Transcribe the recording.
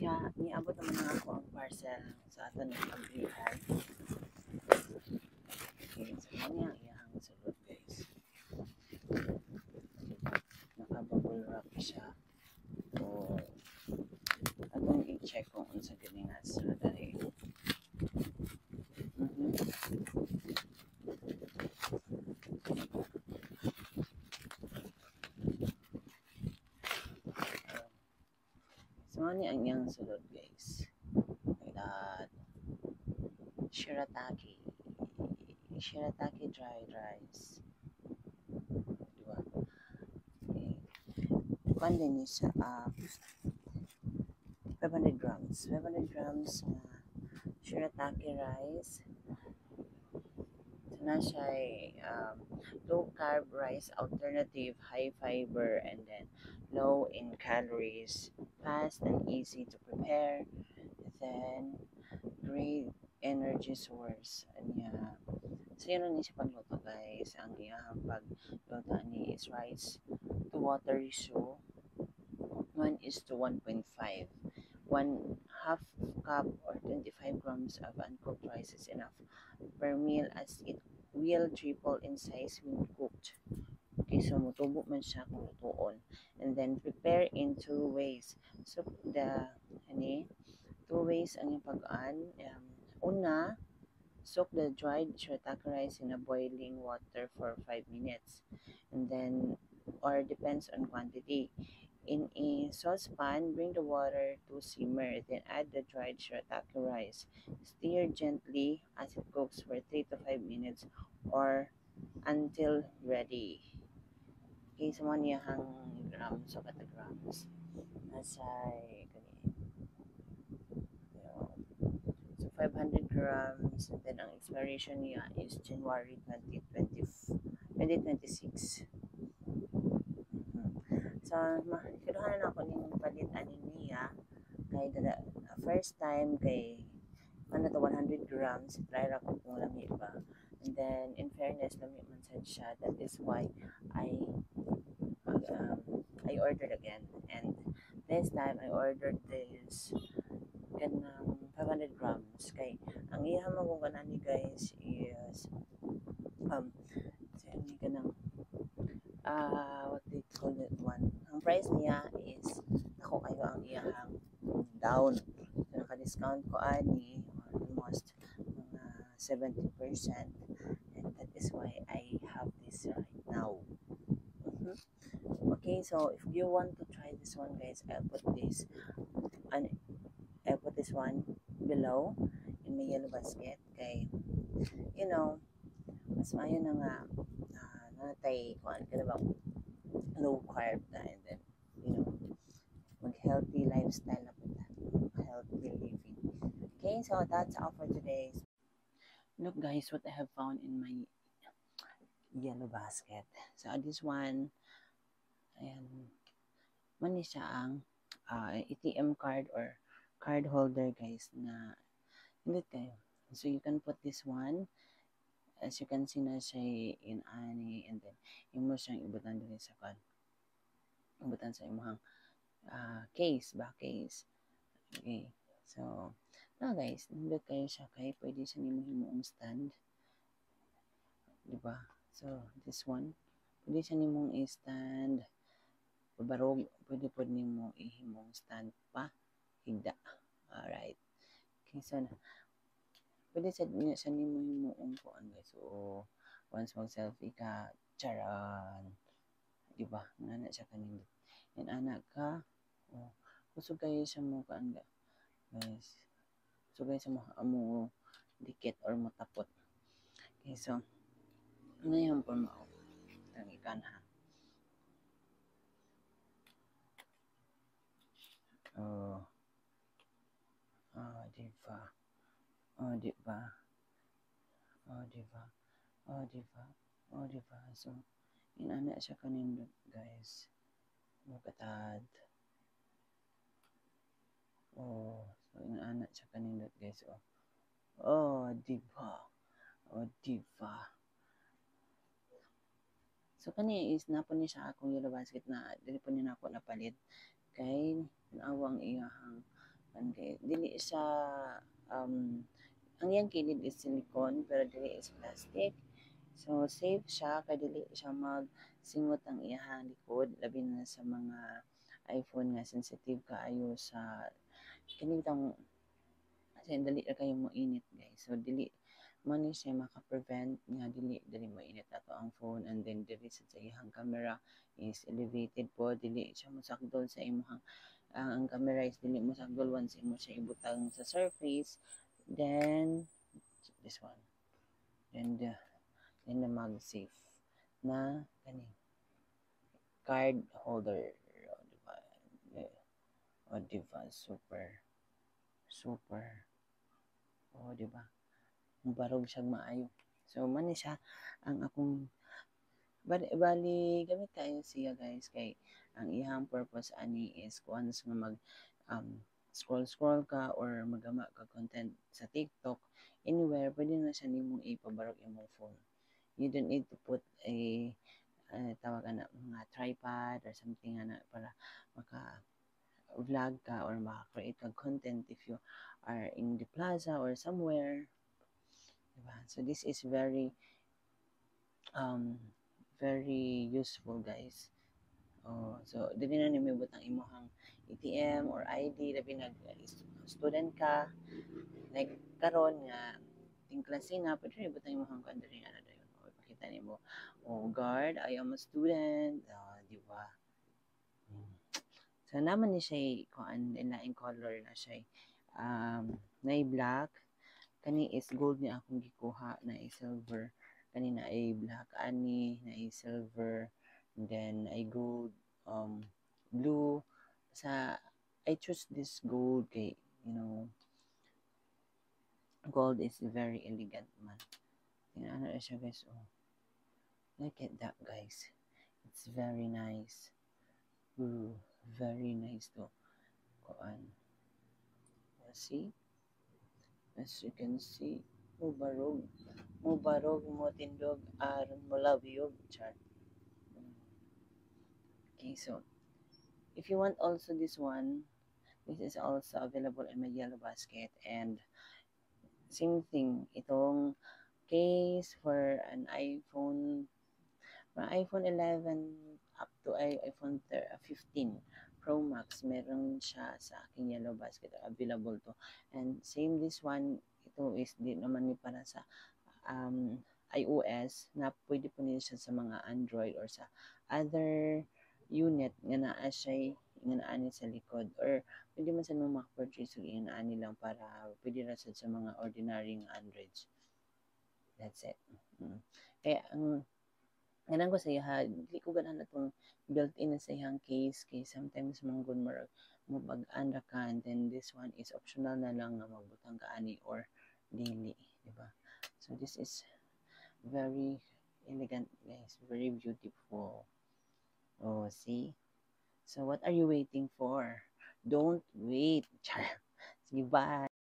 niabot naman na ako ang parcel sa aton ng pagbihan. Okay, so yan yung iyang sulod guys. Naka-bubble wrap siya. So, atong i-check kung unsa gani nga sulod dali. So, ano ang iyang sulod guys? That shirataki dried rice. Diba? Okay. Kuan din siya 500 grams shirataki rice. Na siya low carb rice alternative, high fiber, and then low in calories, fast and easy to prepare, then great energy source. Anya, so yun ni siya pagluto guys. Ang iyang pagluto ni is rice to water ratio 1:1.5. 1/2 cup or 25 grams of uncooked rice is enough per meal as it will triple in size when cooked. Okay, so mutubo man siya kung lutuon. And then prepare in 2 ways. So two ways ang yung pag-an. Una, soak the dried shirataki rice in a boiling water for 5 minutes. And then, or depends on quantity. In a saucepan, bring the water to simmer, then add the dried shirataki rice. Stir gently as it cooks for 3 to 5 minutes or until ready. Okay, so man yung grams o grams. Nasay, so 500 grams, and then ang expiration niya is January 2026. So, kinuha na ako ng palit anin niya. Kay first time kay ano to 100 grams, try ra ko kung lami ba. And then in fairness lami man sad siya. That is why I ordered again. And this time I ordered this kanang 500 grams kay ang iyang mo kung kanani guys is hindi kanang what they call it one. Ang price niya is ako kayo ang iyang down. So, naka-discount ko ani almost 70%, and that is why I have this right now. Okay, so if you want to try this one guys, I'll put this one below in my yellow basket kay mas maayo na nga natay kuan ka ba low carb na, and then mag healthy lifestyle na po na, healthy living. Okay, so that's all for today. Look guys, what I have found in my yellow basket. So this one, ayan, mani siya ang ATM card or card holder guys na hindi kayo. So you can put this one, as you can see na siya in ani, and then imo siyang ibutan din sa kan. Ibutan sa imong case, back case. Okay. So na guys, hindi kayo siya kay pwede siya nimo himuong stand. Diba? So this one, pwede siya nimong i-stand. Pabarog, pwede po nimo ihimong stand pa higda. Alright. Okay, so pwede sa nimo himuong kuan guys. So once mag-selfie ka, charan. Diba? Nga na siya kanindot. Yan anak ka. Kusog kayo sa mo kaan guys. Kusog kayo sa mo dikit or matapot. Okay, so ano yung po mo? Tangikan ha. Diba? So, inana siya kanindot guys. Makatad. So inana siya kanindot guys. Diba? So kani is napon ni siya akong yellow basket na dili po ni nako napalit kay nawang iyang Okay, dili siya um ang iyang kilid is silicone pero dili is plastic. So safe siya kay dili siya magsingot ang iyang likod labi na sa mga iPhone nga sensitive kaayo sa kanitang kasi dali ra kayo mo init guys. So dili mo ni siya maka-prevent nga dili dili mo init ato ang phone and then dili sa iyang camera is elevated po dili siya mosakdol sa imong ang camera is dili mosakdol once imo siya ibutang sa surface then this one then na mag-safe na kani card holder o diba o diba super super o diba mubarog siya maayo so man siya ang akong bali gamit kayo siya guys kay ang iyang purpose ani is kung nga mag um, scroll ka or magama ka content sa TikTok anywhere pwede na siya nimong ipabarog imong phone you don't need to put a tawag na mga tripod or something na para maka vlog ka or maka-create ka content if you are in the plaza or somewhere diba? So this is um very useful guys. Oh, so dili na nimo butang imong ATM or ID labi nag student ka like karon nga ting klase na pwede rin butang imong kan diri ana dayon. O ipakita nimo oh guard I am a student di ba? So naman ni siya kuan laing color na siya na black kani is gold ni akong gikuha na silver kanina ay black ani na silver and then ay gold blue sa I choose this gold kay you know gold is very elegant man tingnan na siya guys oh look at that guys it's very nice ooh very nice to kuan see as you can see mubarog mubarog mo tindog aron mo labiyog char okay so if you want also this one this is also available in my yellow basket and same thing itong case for an iPhone from iPhone 11 up to iPhone 15 Pro Max meron siya sa aking yellow basket available to and same this one ito is di naman ni para sa um, iOS na pwede po niya siya sa mga Android or sa other unit nga naa siya nga naa ni sa likod or pwede man sa nung maka-purchase yung inaani lang para pwede ra sa mga ordinary Androids that's it kaya ang ganang ko sa iya dili ko ganahan atong built-in na sa iyang case kay sometimes manggod mo bag-an ra ka and then this one is optional na lang nga magbutang ka ani or dili di ba so this is very elegant guys very beautiful oh see so what are you waiting for don't wait sige bye